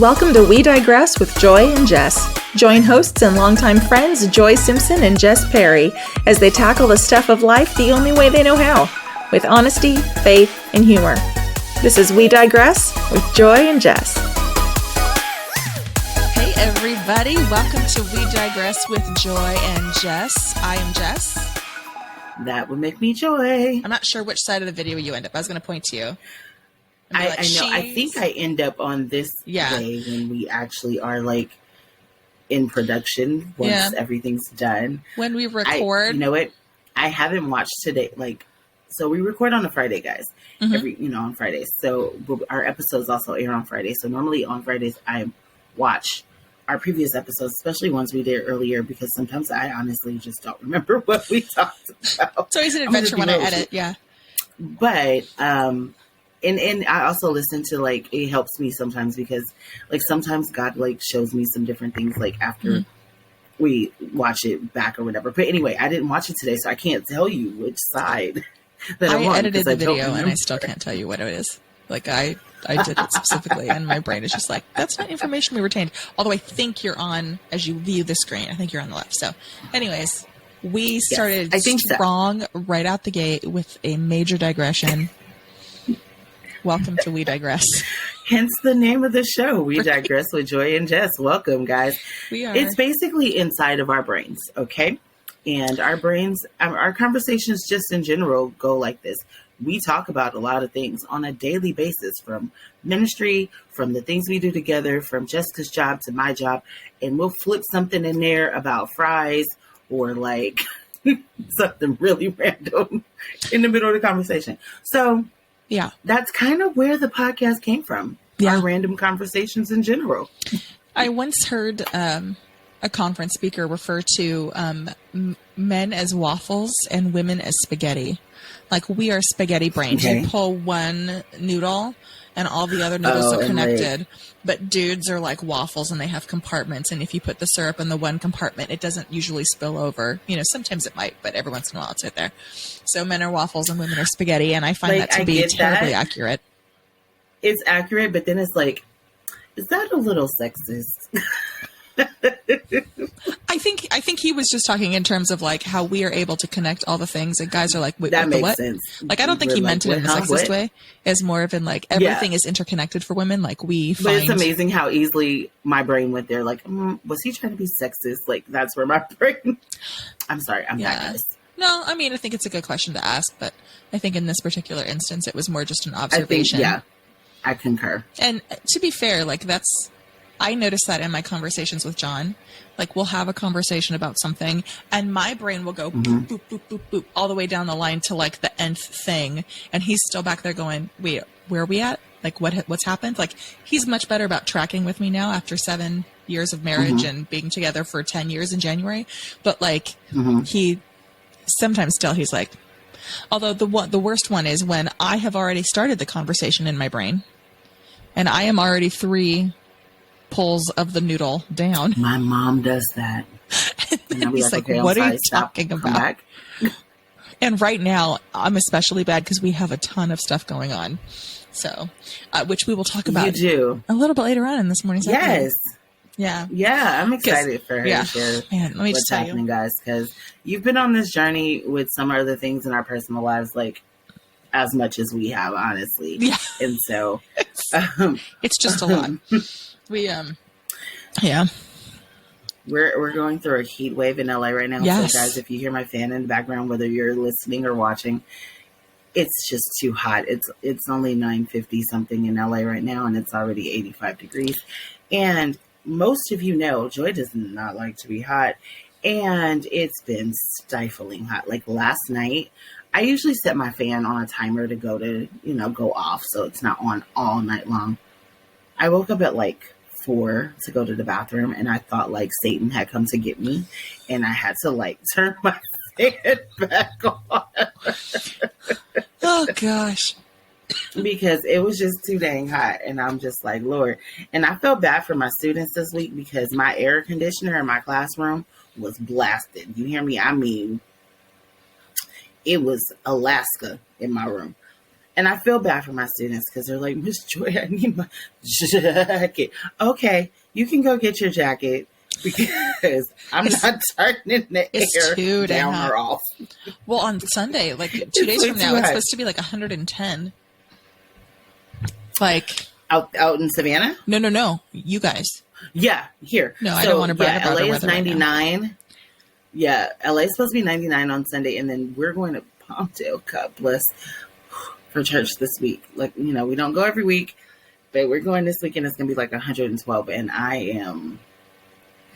Welcome to We Digress with Joy and Jess. Join hosts and longtime friends Joy Simpson and Jess Perry as they tackle the stuff of life the only way they know how, with honesty, faith, and humor. This is We Digress with Joy and Jess. Hey everybody, welcome to We Digress with Joy and Jess. I am Jess. That would make me Joy. I'm not sure which side of the video you end up. I was going to point to you. I know. I think I end up on this way when we actually are like in production once everything's done. When we record. You know what? I haven't watched today. So we record on a Friday, guys. On Fridays. So our episodes also air on Friday. So normally on Fridays I watch our previous episodes, especially ones we did earlier, because sometimes I honestly just don't remember what we talked about. It's always an adventure when I edit. Yeah. But, And I also listen to, it helps me sometimes because, sometimes God, shows me some different things, after we watch it back or whatever. But anyway, I didn't watch it today, so I can't tell you which side that I'm on. I edited the video, and I still can't tell you what it is. I did it specifically, and my brain is just like, that's not information we retained. Although I think you're on, as you view the screen, I think you're on the left. So, anyways, we started strong right out the gate with a major digression. Welcome to We Digress. Hence the name of the show, We Digress with Joy and Jess. Welcome, guys. We are. It's basically inside of our brains, okay? And our brains, our conversations just in general go like this. We talk about a lot of things on a daily basis, from ministry, from the things we do together, from Jessica's job to my job. And we'll flip something in there about fries or something really random in the middle of the conversation. So... yeah, that's kind of where the podcast came from. Yeah. Our random conversations in general. I once heard a conference speaker refer to men as waffles and women as spaghetti. We are spaghetti brains. Okay. You pull one noodle and all the other noodles are connected. But dudes are like waffles and they have compartments. And if you put the syrup in the one compartment, it doesn't usually spill over. Sometimes it might, but every once in a while it's right there. So men are waffles and women are spaghetti. And I find that to be terribly accurate. It's accurate, but then it's is that a little sexist? I think he was just talking in terms of how we are able to connect all the things, and guys are like, wait, that what, makes the what? Sense. I don't think he meant it in a sexist way. As more of in everything is interconnected for women. We find. But it's amazing how easily my brain went there. Was he trying to be sexist? That's where my brain. I'm sorry, I'm back at this. No, I think it's a good question to ask, but I think in this particular instance, it was more just an observation. I concur. And to be fair, I notice that in my conversations with John. We'll have a conversation about something, and my brain will go boop, boop, boop, boop, boop, all the way down the line to the nth thing, and he's still back there going, wait, where are we at? What's happened? He's much better about tracking with me now after 7 years of marriage and being together for 10 years in January. But he sometimes still, he's although the worst one is when I have already started the conversation in my brain, and I am already 3 pulls of the noodle down. My mom does that. And he's what are you talking about? And right now, I'm especially bad because we have a ton of stuff going on. So, which we will talk about a little bit later on in this morning's episode. Yes. Yeah. Yeah, I'm excited for her to share what's happening, guys, because you've been on this journey with some other things in our personal lives, as much as we have, honestly. Yeah. And so... it's just a lot. We're going through a heat wave in LA right now. Yes. So guys, if you hear my fan in the background, whether you're listening or watching, it's just too hot. It's only 9:50 something in LA right now, and it's already 85 degrees. And most of you know, Joy does not like to be hot, and it's been stifling hot. Last night, I usually set my fan on a timer to go off, so it's not on all night long. I woke up at 4 to go to the bathroom, and I thought Satan had come to get me, and I had to turn my fan back on. Oh gosh. Because it was just too dang hot, and I'm just Lord. And I felt bad for my students this week because my air conditioner in my classroom was blasted. You hear me? It was Alaska in my room. And I feel bad for my students because they're like, Miss Joy, I need my jacket. Okay, you can go get your jacket because I'm not turning the air down or off. Well, on Sunday, like 2 days from now, it's supposed to be like 110. Like out in Savannah? No. You guys. Yeah, here. No, I don't want to brag about LA is 99. Right, yeah, LA is supposed to be 99 on Sunday, and then we're going to Palmdale Cup for church this week. Like, we don't go every week, but we're going this weekend. It's going to be like 112, and I am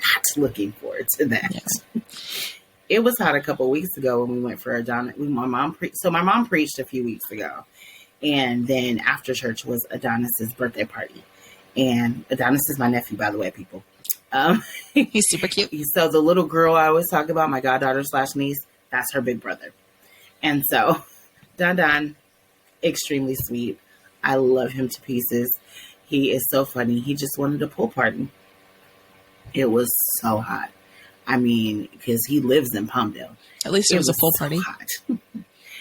not looking forward to that. Yes. It was hot a couple of weeks ago when we went for Adonis. My mom preached a few weeks ago, and then after church was Adonis's birthday party. And Adonis is my nephew, by the way, people. He's super cute. So the little girl I always talk about, my goddaughter / niece, that's her big brother. And so Don, extremely sweet. I love him to pieces. He is so funny. He just wanted a pool party. It was so hot. I mean, because he lives in Palmdale. At least it was a pool party. Hot.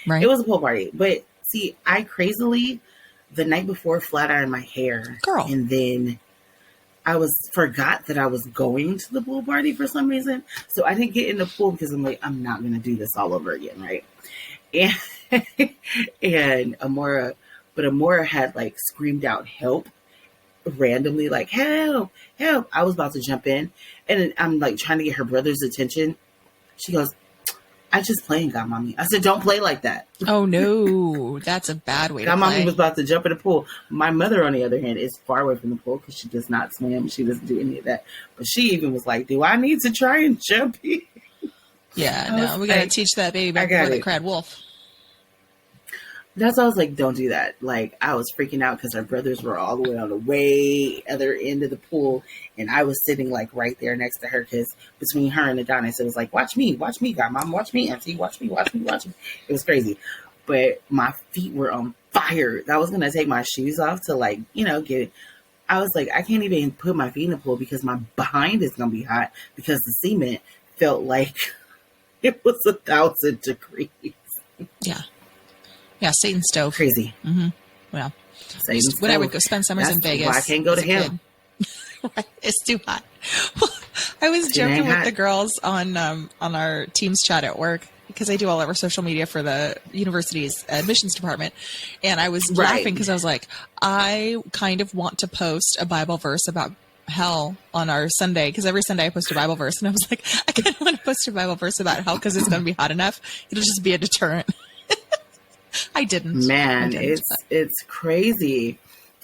Right. It was a pool party. But see, I crazily, the night before, flat ironed my hair. Girl. And then forgot that I was going to the pool party for some reason. So I didn't get in the pool because I'm like, I'm not going to do this all over again, right? And Amora had like screamed out help randomly, like help. I was about to jump in, and I'm like trying to get her brother's attention. She goes, I just playing, Godmommy. I said, don't play like that. Oh no, that's a bad way to play. Godmommy was about to jump in the pool. My mother, on the other hand, is far away from the pool because she does not swim. She doesn't do any of that. But she even was like, do I need to try and jump in? Yeah, no, we got to teach that baby back before they cried wolf. That's why I was like, don't do that. Like, I was freaking out because our brothers were all the way on the way other end of the pool. And I was sitting like right there next to her because between her and Adonis, it was like, watch me, Godmom, watch me, Auntie, watch me. It was crazy. But my feet were on fire. I was going to take my shoes off to like, get it. I was like, I can't even put my feet in the pool because my behind is going to be hot because the cement felt like it was 1,000 degrees. Yeah, Satan's stove. Crazy. Mm-hmm. Well, when I would go spend summers in Vegas. Why I can't go to him. Right, it's too hot. Well, I was joking with the girls on our Teams chat at work because I do all of our social media for the university's admissions department. And I was laughing because I was like, I kind of want to post a Bible verse about hell on our Sunday because every Sunday I post a Bible verse. And I was like, I kind of want to post a Bible verse about hell because it's going to be hot enough. It'll just be a deterrent. I didn't. Man, it's crazy.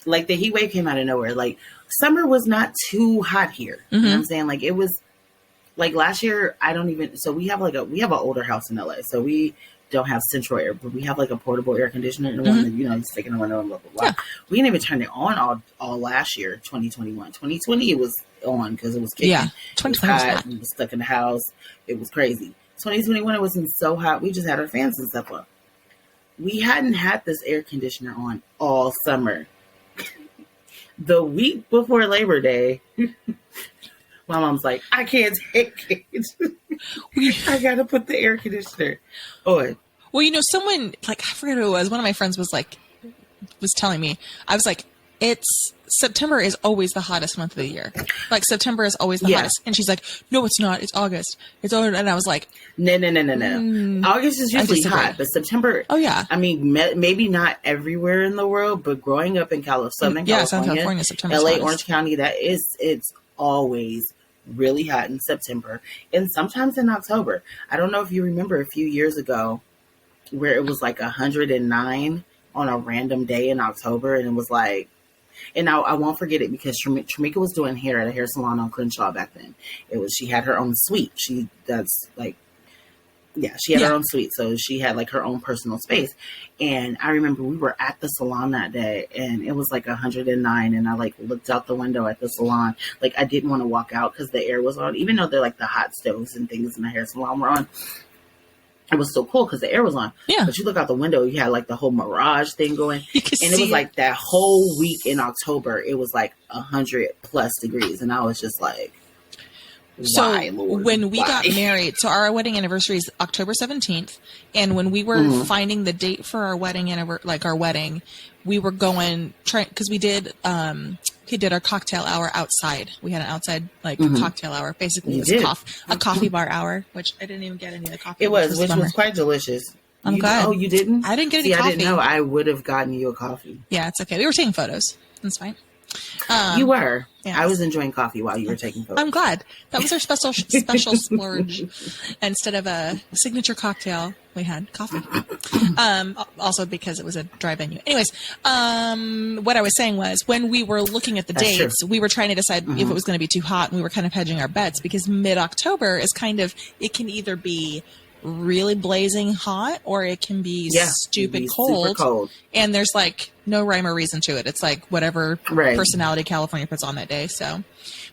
Like the heat wave came out of nowhere. Like summer was not too hot here. Mm-hmm. You know what I'm saying? Like it was like last year. So we have an older house in LA. So we don't have central air, but we have like a portable air conditioner and one that, you stick in the window and blah, blah, blah. Yeah. We didn't even turn it on all last year, 2021. 2020 it was on because it was kicking. Yeah. 2020 was hot. We was stuck in the house. It was crazy. 2021 it wasn't so hot. We just had our fans and stuff up. We hadn't had this air conditioner on all summer. The week before Labor Day, my mom's like, I can't take it. I got to put the air conditioner on. Well, someone, like, I forget who it was. One of my friends was telling me, I was like, September is always the hottest month of the year. Like September is always the hottest. And she's like, no, it's not. It's August. It's August. And I was like, no. August is usually hot, but September. Oh yeah. I mean, maybe not everywhere in the world, but growing up in Southern California, September, LA, Orange County, it's always really hot in September and sometimes in October. I don't know if you remember a few years ago where it was like 109 on a random day in October, and it was like. And I won't forget it because Tramika was doing hair at a hair salon on Crenshaw back then. She had her own suite. She had her own suite. So she had like her own personal space. And I remember we were at the salon that day and it was like 109. And I like looked out the window at the salon. Like I didn't want to walk out because the air was on, even though they're like the hot stoves and things in the hair salon were on. It was so cool because the air was on. Yeah. But you look out the window, you had like the whole mirage thing going. And it was like that whole week in October, it was like 100+ degrees. And I was just like, So Why, Lord? when we Why? got married, so our wedding anniversary is October 17th. And when we were finding the date for our wedding, our wedding, we were because we did our cocktail hour outside. We had an outside cocktail hour. Basically, it was a coffee bar hour, which I didn't even get any of the coffee. Which was quite delicious. I'm glad. Oh, you didn't? I didn't get any coffee. I didn't know. I would have gotten you a coffee. Yeah, it's okay. We were taking photos. That's fine. You were. Yes. I was enjoying coffee while you were taking photos. I'm glad. That was our special splurge. Instead of a signature cocktail, we had coffee. Also because it was a dry venue. Anyways, what I was saying was when we were looking at the dates, we were trying to decide if it was going to be too hot, and we were kind of hedging our bets because mid-October is it can either be really blazing hot or it can be stupid cold. Super cold. And there's no rhyme or reason to it. It's whatever personality California puts on that day. So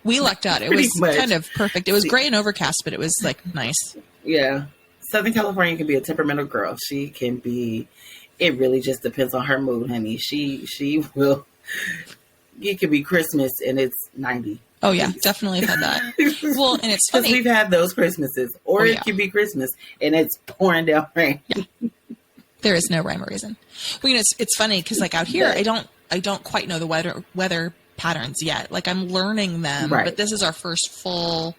we lucked out. It was kind of perfect. It was gray and overcast, but it was nice. Yeah. Southern California can be a temperamental girl. She can be, it really just depends on her mood, honey. She will, it could be Christmas and it's 90. Oh yeah, definitely had that. Well, and it's funny. We've had those Christmases. Or it could be Christmas and it's pouring down rain. Yeah. There is no rhyme or reason. Well, it's funny because out here, I don't quite know the weather patterns yet. I'm learning them, but this is our first full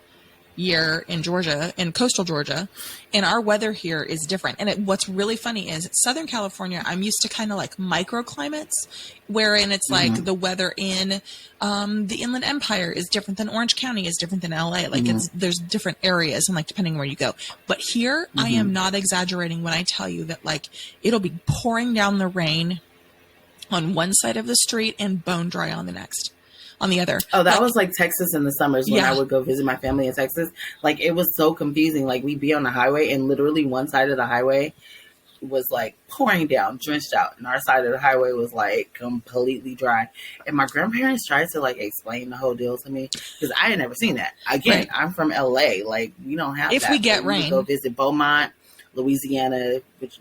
year in Georgia, in coastal Georgia, and our weather here is different. And what's really funny is Southern California, I'm used to kind of microclimates, wherein it's the weather in the Inland Empire is different than Orange County, is different than LA. There's different areas and depending on where you go. But here, I am not exaggerating when I tell you that it'll be pouring down the rain on one side of the street and bone dry on the next. On the other. Oh, that was Texas in the summers when I would go visit my family in Texas. It was so confusing. We'd be on the highway and literally one side of the highway was pouring down, drenched out. And our side of the highway was completely dry. And my grandparents tried to explain the whole deal to me because I had never seen that. Again, I'm from LA. We don't have if that. We get rain. We go visit Beaumont, Louisiana, which,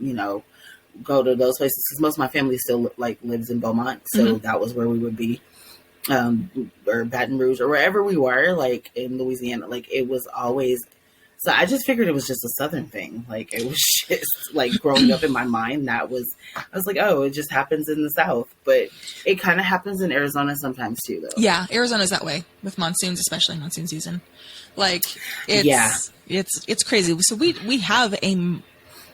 go to those places because most of my family still lives in Beaumont. So that was where we would be. Or Baton Rouge or wherever we were, in Louisiana, it was always, so I just figured it was just a Southern thing. It was just growing up in my mind, I was oh, it just happens in the South, but it kind of happens in Arizona sometimes too, though. Yeah. Arizona's that way with monsoons, especially monsoon season. It's crazy. So we have a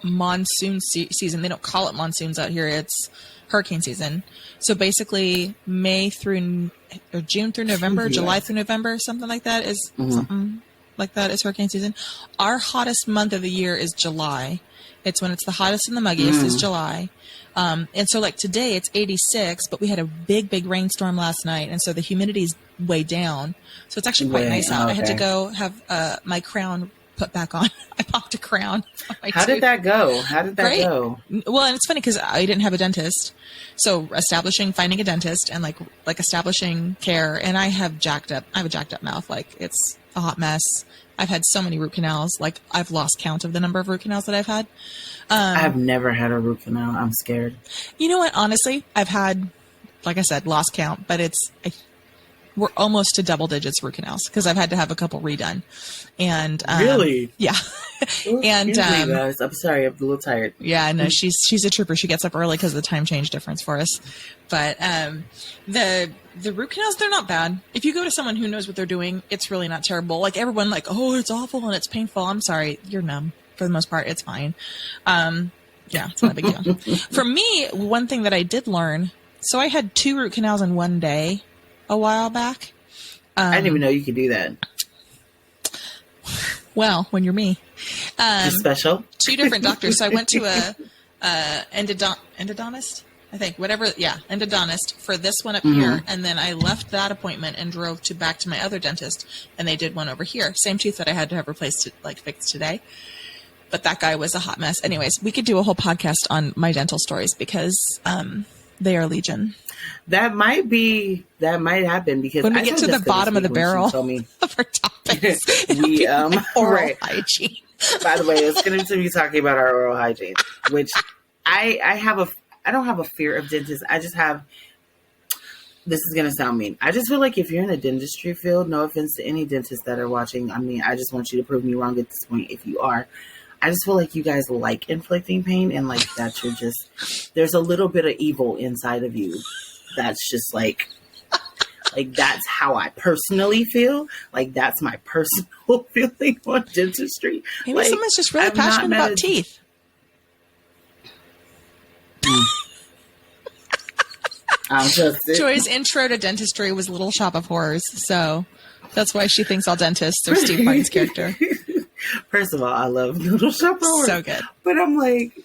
monsoon season. They don't call it monsoons out here. It's hurricane season. So basically June through November, July through November, something like that is hurricane season. Our hottest month of the year is July. It's when it's the hottest and the muggiest is July. And so today it's 86, but we had a big rainstorm last night. And so the humidity's way down. So it's actually quite nice out. Okay. I had to go have my crown put back on. I popped a crown on my How tooth. did that go? Go? Well, and it's funny because I didn't have a dentist. So finding a dentist and establishing care. And I have a jacked up mouth. It's a hot mess. I've had so many root canals. I've lost count of the number of root canals that I've had. I've never had a root canal. I'm scared. You know what? Honestly, I've had, like I said, lost count, but we're almost to double digits root canals because I've had to have a couple redone. And really? Yeah. And guys, I'm sorry, I'm a little tired. Yeah, no, she's a trooper. She gets up early because of the time change difference for us. But the root canals, they're not bad. If you go to someone who knows what they're doing, it's really not terrible. Everyone oh, it's awful and it's painful. I'm sorry, you're numb. For the most part, it's fine. Yeah, it's not a big deal. For me, one thing that I did learn, so I had 2 root canals in one day a while back. I didn't even know you could do that. Well, when you're me. You're special. 2 different doctors. So I went to a endodontist, I think. Endodontist for this one up here. And then I left that appointment and drove back to my other dentist. And they did one over here. Same tooth that I had to have replaced, fixed today. But that guy was a hot mess. Anyways, we could do a whole podcast on my dental stories because they are legion. That might happen because when we get to the bottom of the barrel of our topics, oral hygiene. By the way, it's going to be talking about our oral hygiene, which I don't have a fear of dentists. I just have this is going to sound mean. I just feel like if you're in the dentistry field, no offense to any dentists that are watching. I mean, I just want you to prove me wrong at this point if you are. I just feel like you guys like inflicting pain and like that you're just, there's a little bit of evil inside of you. That's just like that's how I personally feel. Like that's my personal feeling on dentistry. Maybe like, someone's just really passionate about teeth. Joy's intro to dentistry was Little Shop of Horrors, so that's why she thinks all dentists are Steve Martin's character. First of all, I love Little Shop of Horrors. So good. But I'm like,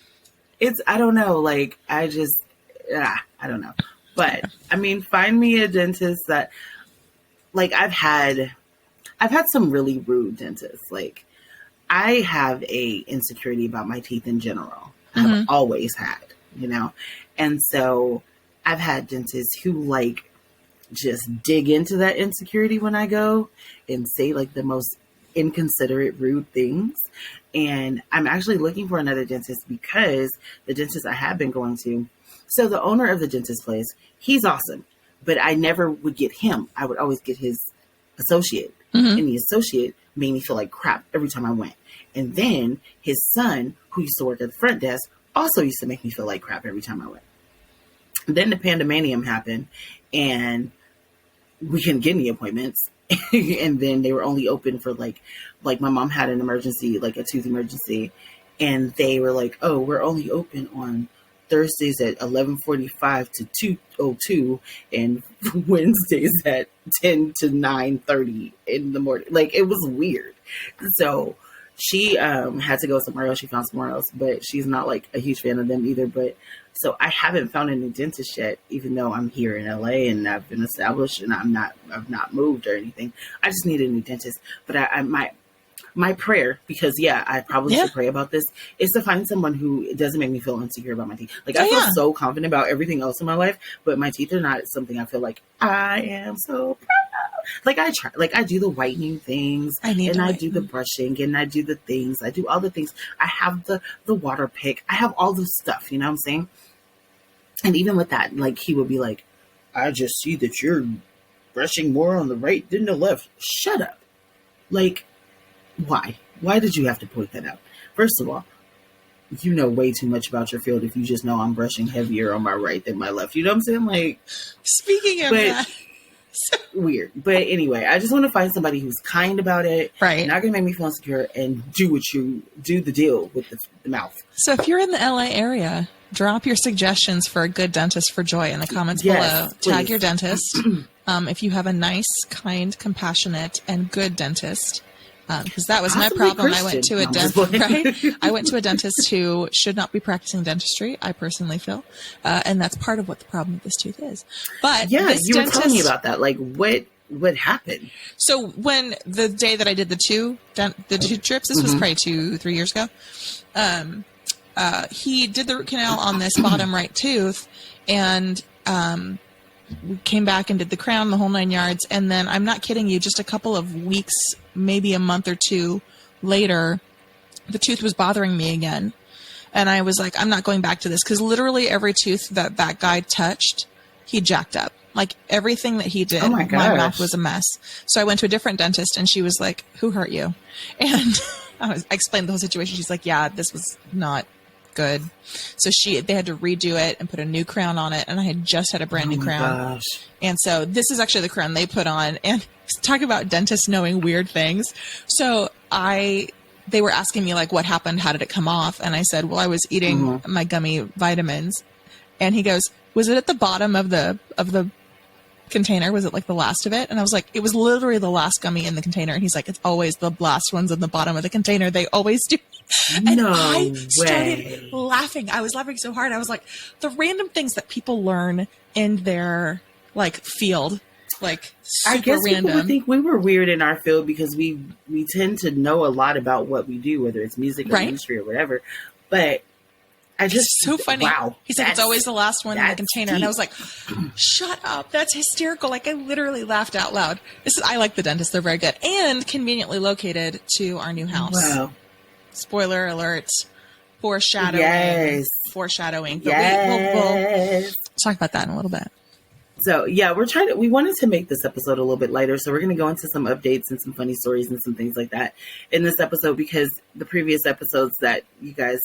I don't know. Like, I don't know. But I mean, find me a dentist that, like, I've had some really rude dentists. Like, I have a insecurity about my teeth in general. I've always had, you know? And so I've had dentists who like just dig into that insecurity when I go and say like the most inconsiderate, rude things. And I'm actually looking for another dentist because the dentist I have been going to, so the owner of the dentist place, he's awesome, but I never would get him. I would always get his associate, and the associate made me feel like crap every time I went. And then his son, who used to work at the front desk, also used to make me feel like crap every time I went. Then the pandemanium happened and we couldn't get any appointments. And then they were only open for like my mom had an emergency, like a tooth emergency. And they were like, oh, we're only open on Thursdays at 11:45 to 2:02 and Wednesdays at 10 to 9:30 in the morning. Like, it was weird. So she had to go somewhere else. She found somewhere else, but she's not like a huge fan of them either. But so I haven't found a new dentist yet, even though I'm here in LA and I've been established and I've not moved or anything. I just need a new dentist. But my prayer, because I probably should pray about this, is to find someone who doesn't make me feel insecure about my teeth. Like, I feel so confident about everything else in my life, but my teeth are not something I feel like I am so proud of. Like, I try, like, I do the whitening things, I do the brushing, and I do the things. I do all the things. I have the water pick. I have all the stuff, you know what I'm saying? And even with that, like, he would be like, I just see that you're brushing more on the right than the left. Shut up. Like, why? Why did you have to point that out? First of all, you know way too much about your field if you just know I'm brushing heavier on my right than my left. You know what I'm saying? Like, speaking of that. Weird. But anyway, I just want to find somebody who's kind about it. Right. Not going to make me feel insecure and do the deal with the mouth. So if you're in the LA area, drop your suggestions for a good dentist for Joy in the comments below. Please. Tag your dentist. If you have a nice, kind, compassionate, and good dentist. Because that was my problem. I went to a dentist, right? I went to a dentist who should not be practicing dentistry, I personally feel. And that's part of what the problem with this tooth is. But you were telling me about that. Like, what happened? So when the day that I did the two trips, this was probably 2-3 years ago. He did the root canal on this bottom right tooth, and we came back and did the crown, the whole 9 yards. And then, I'm not kidding you, just a couple of weeks, maybe a month or two later, the tooth was bothering me again. And I was like, I'm not going back to this, because literally every tooth that guy touched, he jacked up. Like, everything that he did, my mouth was a mess. So I went to a different dentist, and she was like, who hurt you? And I explained the whole situation. She's like, yeah, this was not good. So they had to redo it and put a new crown on it, and I had just had a brand new crown. Gosh. And so this is actually the crown they put on. And talk about dentists knowing weird things. So they were asking me, like, what happened? How did it come off? And I said, well, I was eating my gummy vitamins. And he goes, was it at the bottom of the container? Was it like the last of it? And I was like, it was literally the last gummy in the container. And he's like, it's always the last ones in the bottom of the container. They always do. And I started laughing. I was laughing so hard. I was like, the random things that people learn in their like field, like super I guess random. People would think we were weird in our field because we tend to know a lot about what we do, whether it's music or industry or whatever. But I just, it's so funny. Wow. He's like, it's always the last one in the container. Deep. And I was like, shut up. That's hysterical. Like, I literally laughed out loud. I like the dentist. They're very good and conveniently located to our new house. Wow. Spoiler alert. Foreshadowing. Yes. Foreshadowing. But we'll talk about that in a little bit. So yeah, we wanted to make this episode a little bit lighter. So we're going to go into some updates and some funny stories and some things like that in this episode, because the previous episodes that you guys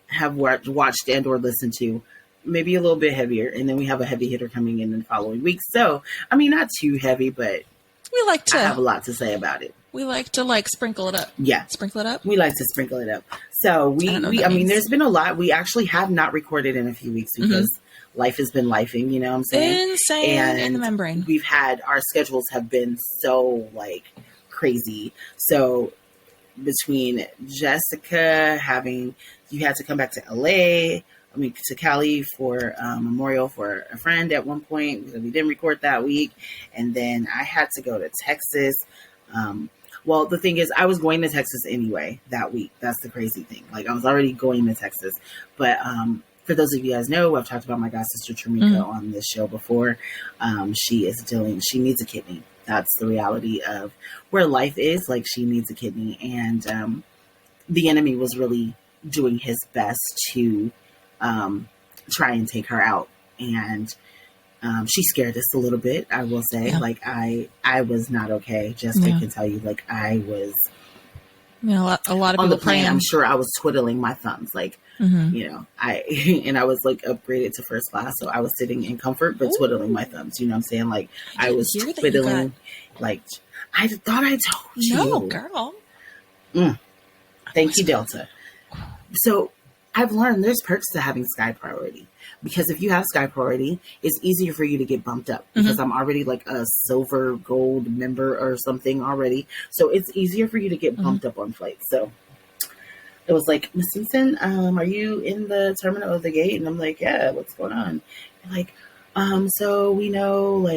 have watched and or listened to, maybe a little bit heavier. And then we have a heavy hitter coming in the following week. So, I mean, not too heavy, but I have a lot to say about it. We like to sprinkle it up. Yeah. Sprinkle it up. We like to sprinkle it up. So I mean, there's been a lot. We actually have not recorded in a few weeks because life has been lifing, you know what I'm saying? Insane and in the membrane. Our schedules have been so crazy. So between Jessica you had to come back to to Cali for memorial for a friend at one point because we didn't record that week. And then I had to go to Texas. Well, the thing is, I was going to Texas anyway that week. That's the crazy thing. I was already going to Texas. But for those of you guys know, I've talked about my god sister Tramika on this show before. She needs a kidney. That's the reality of where life is. She needs a kidney. And the enemy was really doing his best to try and take her out. And she scared us a little bit, I will say. Yeah. I was not okay. Jessica can tell you, I was a lot of on people the plane. praying. I'm sure I was twiddling my thumbs, I was upgraded to first class, so I was sitting in comfort but twiddling my thumbs. You know what I'm saying? I was twiddling. I thought I told you. No, girl. Thank you, Delta. So I've learned there's perks to having Sky Priority. Because if you have Sky Priority, it's easier for you to get bumped up because I'm already a silver gold member or something already. So it's easier for you to get bumped up on flights. So it was Miss Simpson, are you in the terminal of the gate? And I'm yeah, what's going on? And so we know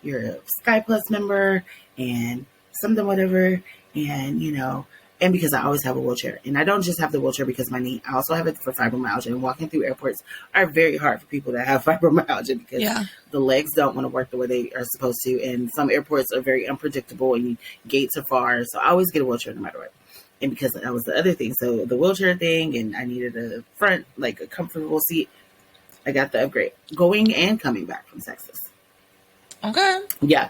you're a Sky Plus member and something, whatever. And, and because I always have a wheelchair. And I don't just have the wheelchair because of my knee. I also have it for fibromyalgia. And walking through airports are very hard for people that have fibromyalgia because the legs don't want to work the way they are supposed to. And some airports are very unpredictable and gates are far. So I always get a wheelchair no matter what. And because that was the other thing. So the wheelchair thing, and I needed a front, a comfortable seat. I got the upgrade going and coming back from Texas. Okay. Yeah.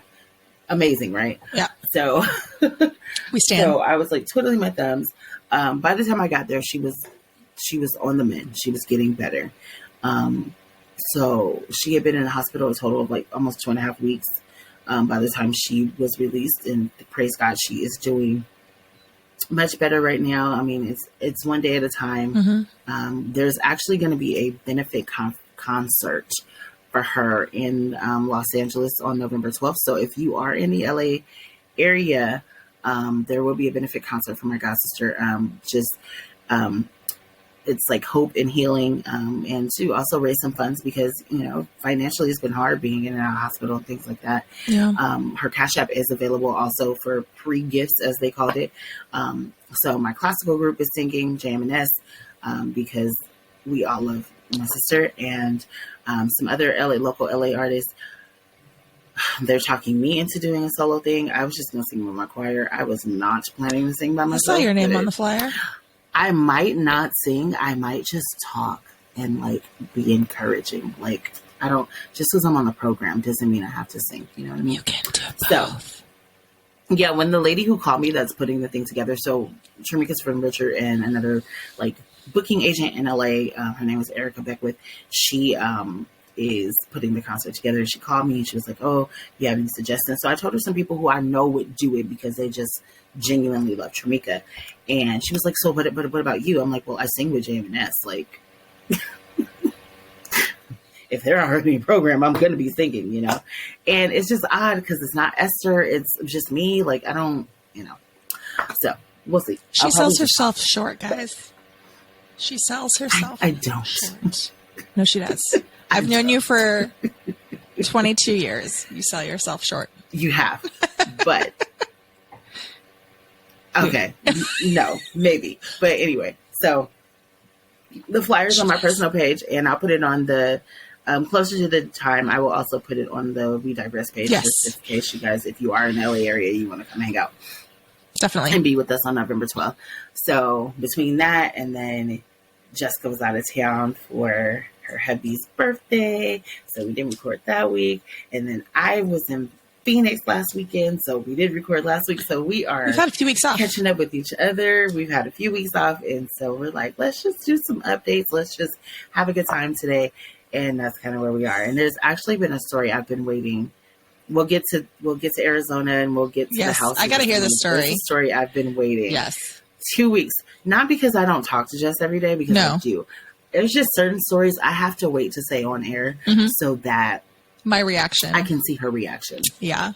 Amazing, right? Yeah. So we stand. So I was twiddling my thumbs. By the time I got there, she was on the mend. She was getting better. So she had been in the hospital a total of almost 2.5 weeks. By the time she was released, and praise God, she is doing much better right now. I mean, it's one day at a time. There's actually going to be a benefit concert for her in Los Angeles on November 12th. So if you are in the LA area, there will be a benefit concert for my god sister. It's hope and healing, and to also raise some funds because, financially it's been hard being in and out of hospital and things like that. Yeah. Her Cash App is available also for pre-gifts, as they called it. So my classical group is singing JM&S, because we all love my sister, and some other local LA artists. They're talking me into doing a solo thing. I was just going to sing with my choir. I was not planning to sing by myself. I saw your name on the flyer. I might not sing. I might just talk and be encouraging. I don't, just because I'm on the program doesn't mean I have to sing. You know what I mean? You can do both. So, yeah, when the lady who called me that's putting the thing together, so Tramika's friend Richard and another booking agent in LA, her name is Erica Beckwith. She is putting the concert together. She called me and she was like, "Oh, you have any suggestions?" So I told her some people who I know would do it because they just genuinely love Tramika. And she was like, "So what about you?" I'm like, "Well, I sing with JM&S. If they're already in program, I'm going to be singing, And it's just odd because it's not Esther. It's just me. I don't, So we'll see. She sells herself short, guys. She sells herself. I don't. Short. No, she does. I've known you for 22 years. You sell yourself short. You have, but okay, no, maybe, but anyway. So the flyer's on my personal page, and I'll put it on the closer to the time. I will also put it on the We Digress page, just in case you guys, if you are in the LA area, you want to come hang out, definitely, and be with us on November 12th. So between that and then Jessica was out of town for her hubby's birthday, so we didn't record that week. And then I was in Phoenix last weekend, so we did record last week. So we've had a few weeks off, catching up with each other. We've had a few weeks off, and so we're like, let's just do some updates. Let's just have a good time today, and that's kind of where we are. And there's actually been a story I've been waiting. We'll get to Arizona, and we'll get to the house. I got to hear this story. There's a story I've been waiting. Yes, 2 weeks. Not because I don't talk to Jess every day, because I do. There's just certain stories I have to wait to say on air so that my reaction, I can see her reaction. Yeah.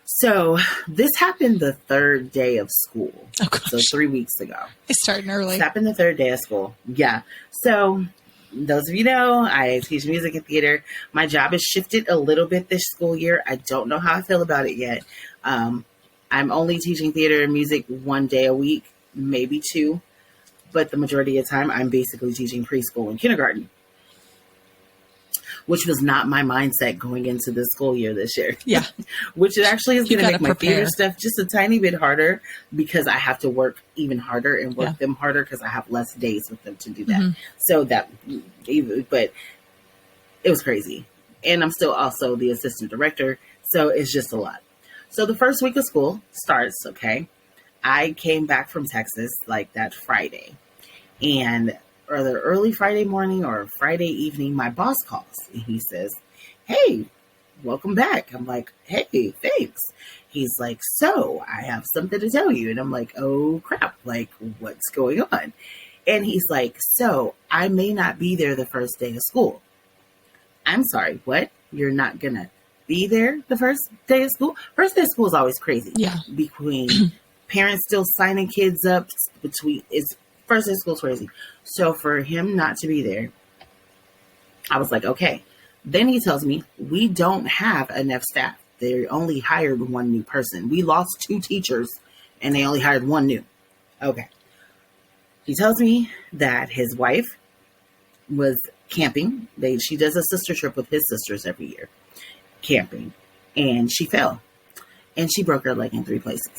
So this happened the third day of school. Oh, gosh. So 3 weeks ago. It's starting early. It happened the third day of school. Yeah. So those of you know, I teach music and theater. My job has shifted a little bit this school year. I don't know how I feel about it yet. I'm only teaching theater and music 1 day a week, maybe 2. But the majority of the time, I'm basically teaching preschool and kindergarten, which was not my mindset going into this school year this year. Yeah. Which actually is going to make my prepare. theater stuff just a tiny bit harder, because I have to work even harder and work them harder because I have less days with them to do that. So but it was crazy. And I'm still also the assistant director. So it's just a lot. So the first week of school starts, okay. I came back from Texas like that Friday, and either early Friday morning or Friday evening, my boss calls and he says, "Hey, welcome back." I'm like, "Hey, thanks." He's like, "So I have something to tell you." And I'm like, "Oh crap, like what's going on?" And he's like, "So I may not be there the first day of school." I'm sorry, what? You're not gonna be there the first day of school? First day of school is always crazy. Yeah. Between parents still signing kids up, first day of school is crazy. So for him not to be there, I was like, okay. Then he tells me, we don't have enough staff. They only hired 1 new person. We lost 2 teachers and they only hired 1 new. Okay. He tells me that his wife was camping. She does a sister trip with his sisters every year, camping. And she fell. And she broke her leg in 3 places.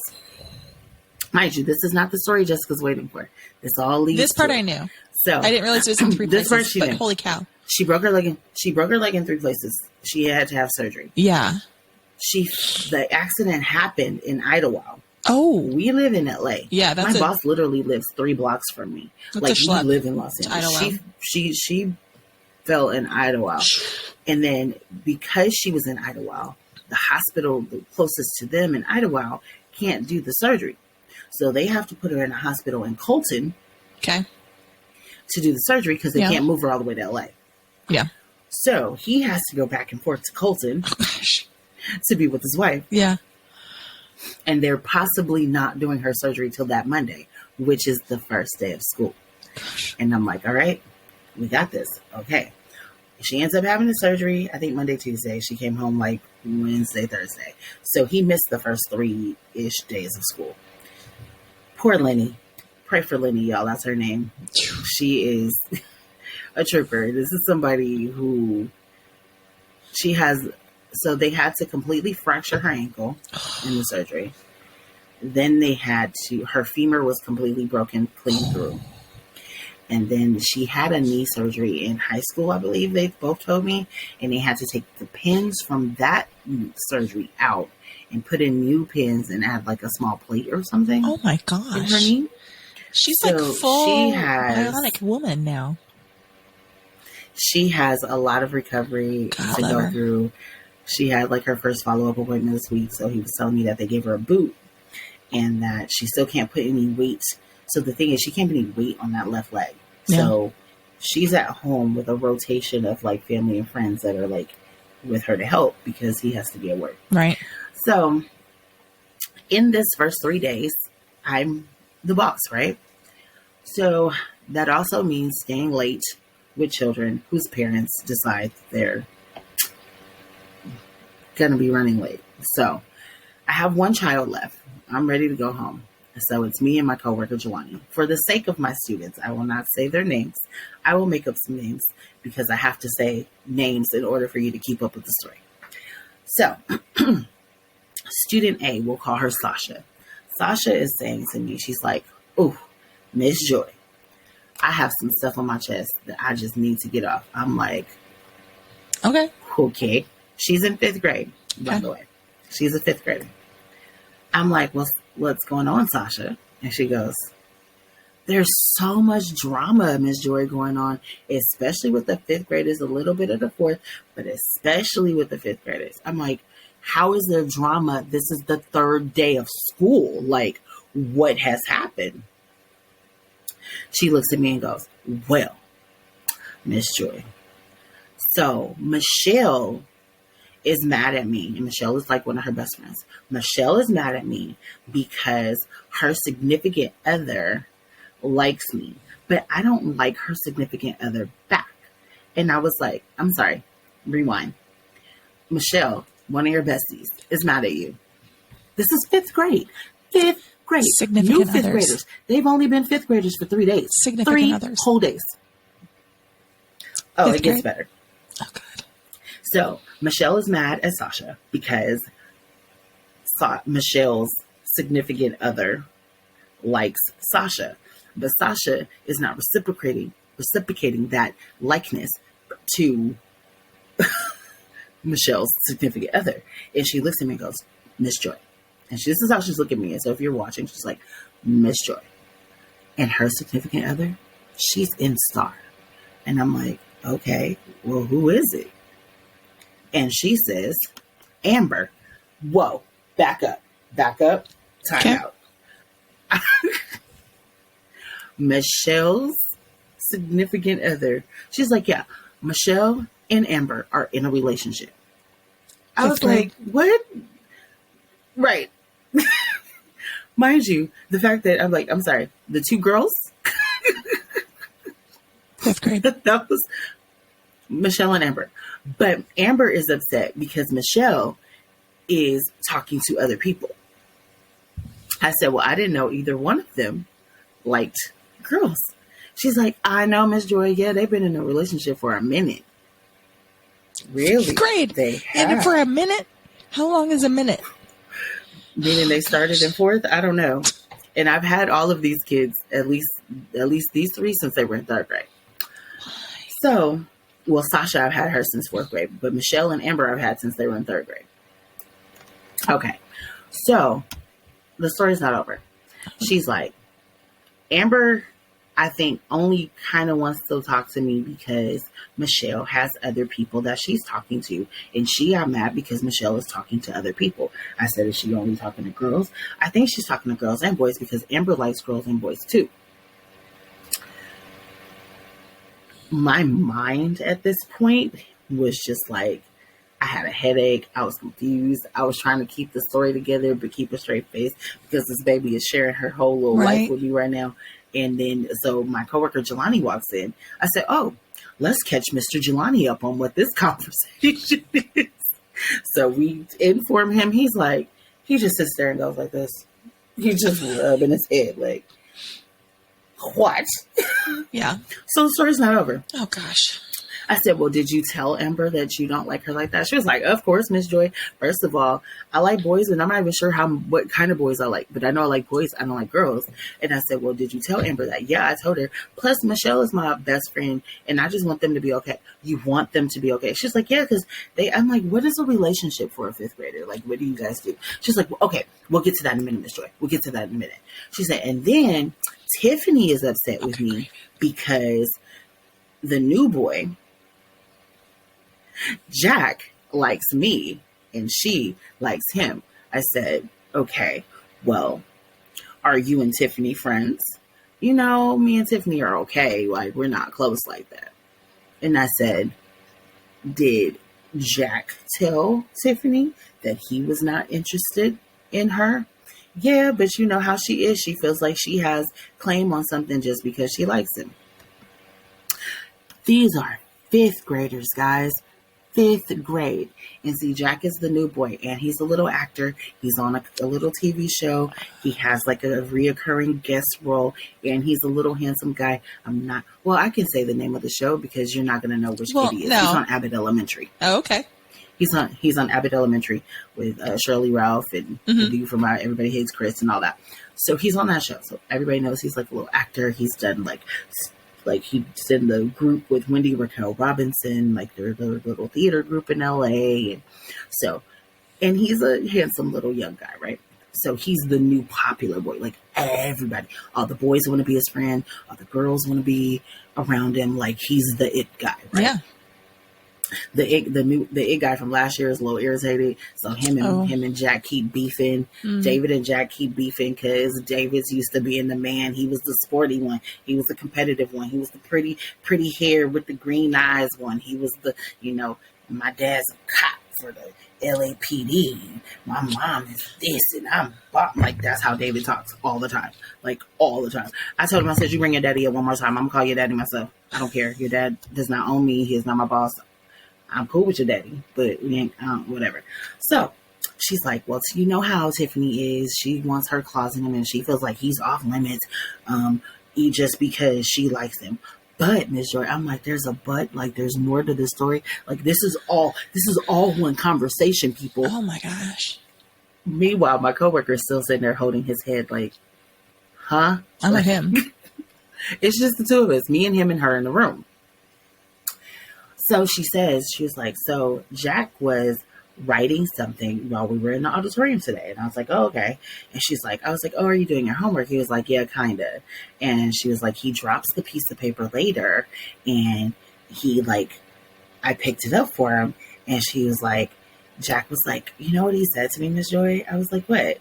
Mind you, this is not the story Jessica's waiting for. This all leads. This part I knew. So I didn't realize it was in 3 places. This part she knew. Holy cow! She broke her leg in 3 places. She had to have surgery. Yeah. The accident happened in Idlewild. Oh, we live in LA. Yeah, my boss literally lives 3 blocks from me. Like we live in Los Angeles. She fell in Idlewild, and then because she was in Idlewild, the hospital the closest to them in Idlewild can't do the surgery. So they have to put her in a hospital in Colton, okay, to do the surgery because they can't move her all the way to LA. Yeah. So he has to go back and forth to Colton to be with his wife. Yeah. And they're possibly not doing her surgery till that Monday, which is the first day of school. And I'm like, all right, we got this. Okay. She ends up having the surgery, I think Monday, Tuesday. She came home like Wednesday, Thursday. So he missed the first 3-ish days of school. Poor Lenny. Pray for Lenny, y'all. That's her name. She is a trooper. This is somebody who so they had to completely fracture her ankle in the surgery. Then her femur was completely broken clean through. And then she had a knee surgery in high school, I believe they both told me. And they had to take the pins from that surgery out and put in new pins and add like a small plate or something. Oh my gosh. In her knee. She's like full bionic woman now. She has a lot of recovery to go through. She had like her first follow-up appointment this week. So he was telling me that they gave her a boot and that she still can't put any weight. So the thing is, she can't put any weight on that left leg. Yeah. So she's at home with a rotation of like family and friends that are like with her to help because he has to be at work. Right. So in this first 3 days, I'm the boss, right? So that also means staying late with children whose parents decide they're going to be running late. So I have 1 child left. I'm ready to go home. So it's me and my coworker, Jelani. For the sake of my students, I will not say their names. I will make up some names because I have to say names in order for you to keep up with the story. So student A, we'll call her Sasha. Sasha is saying to me, she's like, "Oh, Miss Joy, I have some stuff on my chest that I just need to get off. I'm like, okay. She's in 5th grade, by the way. She's a 5th grader. I'm like, what's going on, Sasha? And she goes, there's so much drama, Miss Joy, going on, especially with the 5th graders, a little bit of the 4th, but especially with the 5th graders. I'm like, how is there drama? This is the 3rd day of school. Like, what has happened? She looks at me and goes, well, Miss Joy, so Michelle is mad at me. And Michelle is like one of her best friends. Michelle is mad at me because her significant other likes me, but I don't like her significant other back. And I was like, I'm sorry, rewind. Michelle, one of your besties, is mad at you. This is 5th grade. 5th grade. Significant New 5th others. graders. They've only been 5th graders for 3 days. Significant 3 others. whole days. Oh, 5th it gets grade? better. Oh, good. So Michelle is mad at Sasha because Michelle's significant other likes Sasha, but Sasha is not reciprocating that likeness to Michelle's significant other. And she looks at me and goes, Miss Joy. And this is how she's looking at me. And so if you're watching, she's like, Miss Joy. And her significant other, she's in Star. And I'm like, okay, well, who is it? And she says, Amber. Whoa, back up, time out. Michelle's significant other, she's like, yeah, Michelle and Amber are in a relationship. I was like, what? Right. Mind you, the fact that I'm like, I'm sorry, the 2 girls? 5th grade. That was Michelle and Amber. But Amber is upset because Michelle is talking to other people. I said, well, I didn't know either one of them liked girls. She's like, I know, Miss Joy. Yeah, they've been in a relationship for a minute. Really? Grade. They have. And for a minute? How long is a minute? Meaning they started in 4th? I don't know. And I've had all of these kids, at least these 3 since they were in 3rd grade. So, well, Sasha, I've had her since 4th grade, but Michelle and Amber I've had since they were in 3rd grade. Okay. So, the story's not over. She's like, Amber, I think, only kind of wants to talk to me because Michelle has other people that she's talking to. And she got mad because Michelle is talking to other people. I said, is she only talking to girls? I think she's talking to girls and boys because Amber likes girls and boys too. My mind at this point was just like, I had a headache. I was confused. I was trying to keep the story together, but keep a straight face because this baby is sharing her whole little life with me right now. And then, so my coworker Jelani walks in. I said, oh, let's catch Mr. Jelani up on what this conversation is. So we inform him. He's like, he just sits there and goes like this. He's just rubbing his head like, what? Yeah. So the story's not over. Oh, gosh. I said, well, did you tell Amber that you don't like her like that? She was like, of course, Miss Joy. First of all, I like boys, and I'm not even sure what kind of boys I like, but I know I like boys. I don't like girls. And I said, well, did you tell Amber that? Yeah, I told her. Plus, Michelle is my best friend, and I just want them to be okay. You want them to be okay? She's like, yeah, because I'm like, what is a relationship for a 5th grader? Like, what do you guys do? She's like, well, okay, we'll get to that in a minute, Miss Joy. We'll get to that in a minute. She said, and then Tiffany is upset with me because the new boy, Jack, likes me and she likes him. I said, okay, well, are you and Tiffany friends? You know, me and Tiffany are okay. Like, we're not close like that. And I said, did Jack tell Tiffany that he was not interested in her? Yeah, but you know how she is. She feels like she has claim on something just because she likes him. These are 5th graders, guys. 5th grade. And see, Jack is the new boy, and he's a little actor. He's on a little TV show. He has like a reoccurring guest role, and he's a little handsome guy. I can say the name of the show because you're not going to know which kid he is. No. He's on Abbott Elementary. Oh, okay. He's on Abbott Elementary with Shirley Ralph and the dude from Everybody Hates Chris and all that. So he's on that show. So everybody knows he's like a little actor. He's done like like he's in the group with Wendy Raquel Robinson, like their little theater group in LA. And so, and he's a handsome little young guy, right? So he's the new popular boy. Like everybody, all the boys want to be his friend, all the girls want to be around him. Like he's the it guy, right? Yeah. The it guy from last year is a little irritated. So him and Jack keep beefing. David and Jack keep beefing because David's used to being the man. He was the sporty one. He was the competitive one. He was the pretty hair with the green eyes one. He was the, my dad's a cop for the LAPD. My mom is this and I'm like, that's how David talks all the time. Like all the time. I told him, I said, you bring your daddy in one more time, I'm gonna call your daddy myself. I don't care. Your dad does not own me. He is not my boss. I'm cool with your daddy, but we ain't, whatever. So she's like, well, you know how Tiffany is. She wants her claws in him and she feels like he's off limits just because she likes him. But Miss Joy, I'm like, there's a but, like there's more to this story. Like this is all one conversation, people. Oh my gosh. Meanwhile, my coworker is still sitting there holding his head like, huh? I'm like him. It's just the two of us, me and him and her in the room. So she was like, so Jack was writing something while we were in the auditorium today. And I was like, oh, okay. And I was like, oh, are you doing your homework? He was like, yeah, kind of. And she was like, he drops the piece of paper later. And I picked it up for him. And she was like, Jack was like, you know what he said to me, Miss Joy? I was like, what?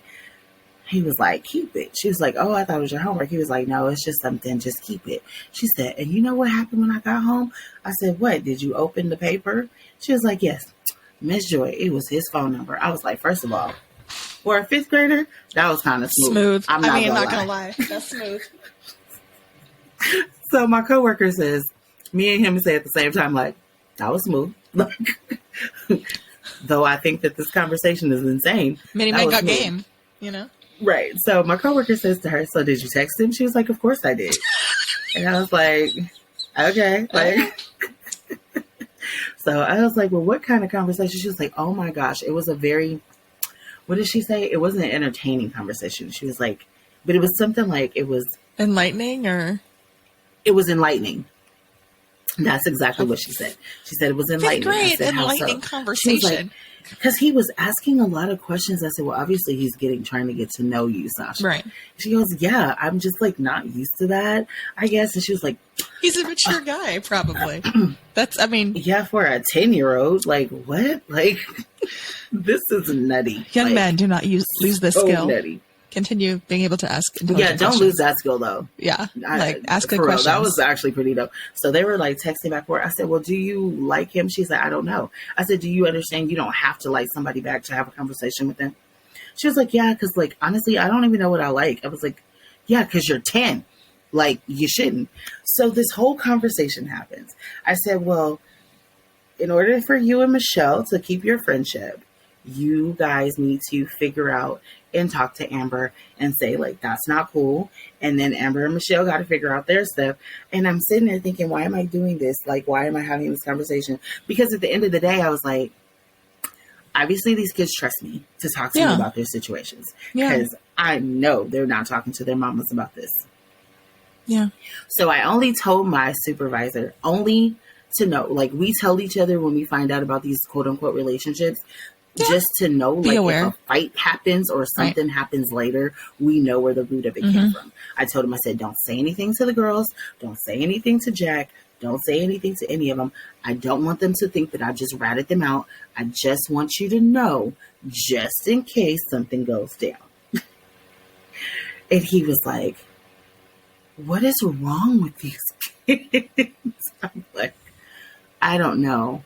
He was like, keep it. She was like, oh, I thought it was your homework. He was like, no, it's just something. Just keep it. She said, and you know what happened when I got home? I said, what? Did you open the paper? She was like, yes. Miss Joy, it was his phone number. I was like, first of all, for a fifth grader, that was kind of smooth. I'm not gonna lie. That's smooth. So my coworker says, me and him say at the same time, like, that was smooth. Though I think that this conversation is insane. Many men got game, Right. So my coworker says to her, so did you text him? She was like, of course I did. And I was like, okay. So I was like, well, what kind of conversation? She was like, oh my gosh, it was a very, what did she say? It wasn't an entertaining conversation. She was like, but it was something like it was enlightening or? It was enlightening. That's exactly what she said. She said it was enlightening. Great, enlightening conversation. Because he was asking a lot of questions. I said, well, obviously he's trying to get to know you, Sasha. Right. She goes, yeah, I'm just like not used to that, I guess. And she was like, he's a mature guy, probably. Yeah, for a 10-year-old, like what? Like, this is nutty. Young men do not lose this skill. Nutty. Continue being able to ask. Yeah, don't lose that skill though. Yeah, ask good questions. That was actually pretty dope. So they were like texting back forth. I said, well, do you like him? She said, I don't know. I said, do you understand you don't have to like somebody back to have a conversation with them? She was like, yeah, because like, honestly, I don't even know what I like. I was like, yeah, because you're 10. Like, you shouldn't. So this whole conversation happens. I said, well, in order for you and Michelle to keep your friendship, you guys need to figure out and talk to Amber and say, like, that's not cool. And then Amber and Michelle got to figure out their stuff. And I'm sitting there thinking, why am I doing this? Like, why am I having this conversation? Because at the end of the day, I was like, obviously these kids trust me to talk to me about their situations. Because I know they're not talking to their mamas about this. Yeah. So I only told my supervisor, only to know, like, we tell each other when we find out about these quote unquote relationships, just to know, like, if a fight happens or something happens later, we know where the root of it came from. I told him, I said, don't say anything to the girls. Don't say anything to Jack. Don't say anything to any of them. I don't want them to think that I just ratted them out. I just want you to know, just in case something goes down. And he was like, what is wrong with these kids? I'm like, I don't know.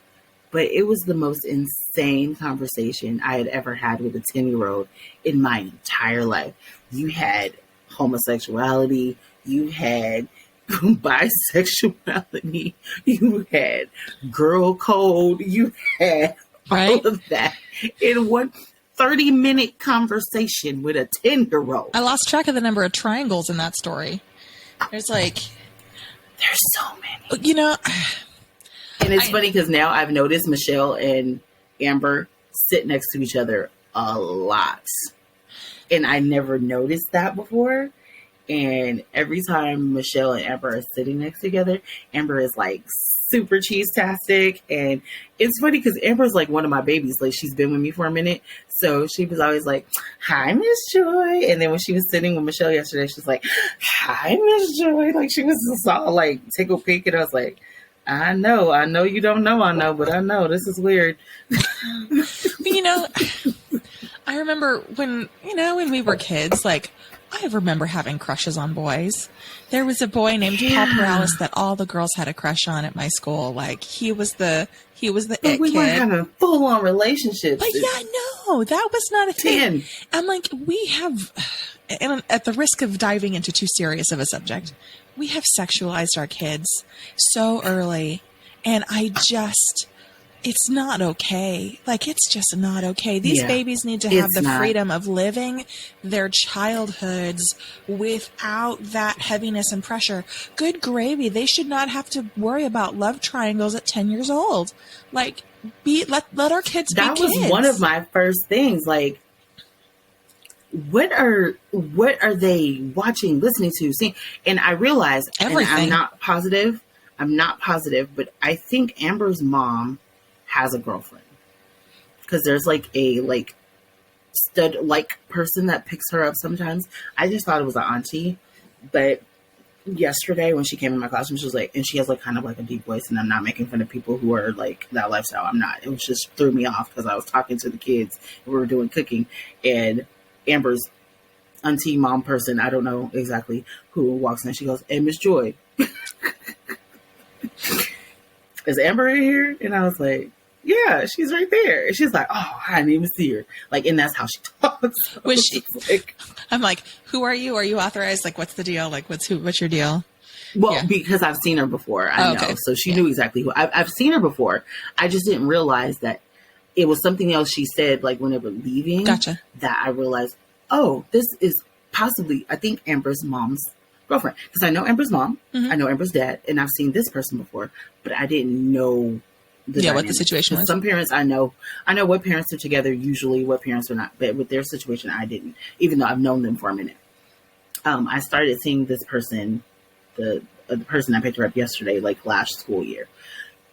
But it was the most insane conversation I had ever had with a 10-year-old in my entire life. You had homosexuality, you had bisexuality, you had girl code, you had all of that in one 30-minute conversation with a 10-year-old. I lost track of the number of triangles in that story. There's so many. And it's funny because now I've noticed Michelle and Amber sit next to each other a lot. And I never noticed that before. And every time Michelle and Amber are sitting next together, Amber is like super cheese-tastic. And it's funny because Amber's like one of my babies. Like, she's been with me for a minute. So she was always like, hi, Miss Joy. And then when she was sitting with Michelle yesterday, she's like, hi, Miss Joy. Like, she was just all like tickle pink. And I was like, I know you don't know, but I know this is weird. You know, I remember when we were kids, like, I remember having crushes on boys. There was a boy named Paul Perales that all the girls had a crush on at my school. Like, he was the it we kid. weren't having full-on relationships. But yeah, no, that was not a thing. 10. I'm like, we have, and at the risk of diving into too serious of a subject, we have sexualized our kids so early. And it's not okay. Like, it's just not okay. These babies need to have the freedom of living their childhoods without that heaviness and pressure. Good gravy. They should not have to worry about love triangles at 10 years old. Like, let our kids be kids. That was one of my first things. Like, what are they watching, listening to, seeing? And I realized, everything. And I'm not positive, but I think Amber's mom has a girlfriend, because there's like a stud person that picks her up sometimes. I just thought it was an auntie, but yesterday when she came in my classroom, she was like, and she has like kind of like a deep voice, and I'm not making fun of people who are like that lifestyle. I'm not. It was just threw me off because I was talking to the kids and we were doing cooking, and Amber's auntie mom person, I don't know exactly who, walks in. She goes, "Hey, Miss Joy, is Amber in here?" And I was like, "Yeah, she's right there." And she's like, "Oh, I didn't even see her." Like, and that's how she talks. Was she? I'm like, "Who are you? Are you authorized? Like, what's the deal? Like, what's your deal?" Well, because I've seen her before. I know. So she knew exactly who. I've seen her before. I just didn't realize that it was something else she said, like when they were leaving. Gotcha. That I realized, oh, this is possibly, I think, Amber's mom's girlfriend. Because I know Amber's mom. Mm-hmm. I know Amber's dad. And I've seen this person before. But I didn't know what the situation was. Some parents I know what parents are together usually, what parents are not. But with their situation, I didn't. Even though I've known them for a minute. I started seeing this person, the person I picked her up yesterday, like last school year.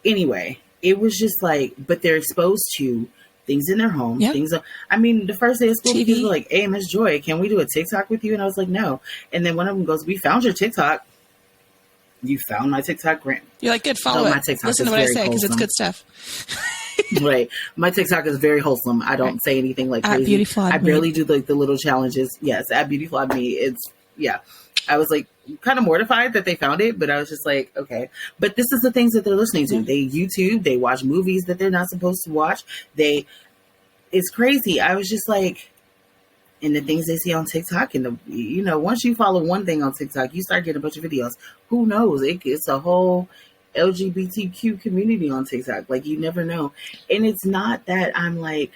Anyway, it was just like, but they're exposed to things in their home. Yep. I mean, the first day of school, kids were like, "Hey, Miss Joy, can we do a TikTok with you?" And I was like, "No." And then one of them goes, "We found your TikTok." You found my TikTok, Grant. You're like, good, follow it. My TikTok Listen to what I say, because it's good stuff. Right. My TikTok is very wholesome. I don't say anything like crazy. I barely do the little challenges. Yes, at Beauty Flawed Me. It's, I was like kind of mortified that they found it, but I was just like, okay. But this is the things that they're listening to. They YouTube, they watch movies that they're not supposed to watch. It's crazy. I was just like, and the things they see on TikTok, and once you follow one thing on TikTok, you start getting a bunch of videos. Who knows? It's a whole LGBTQ community on TikTok. Like, you never know. And it's not that I'm like,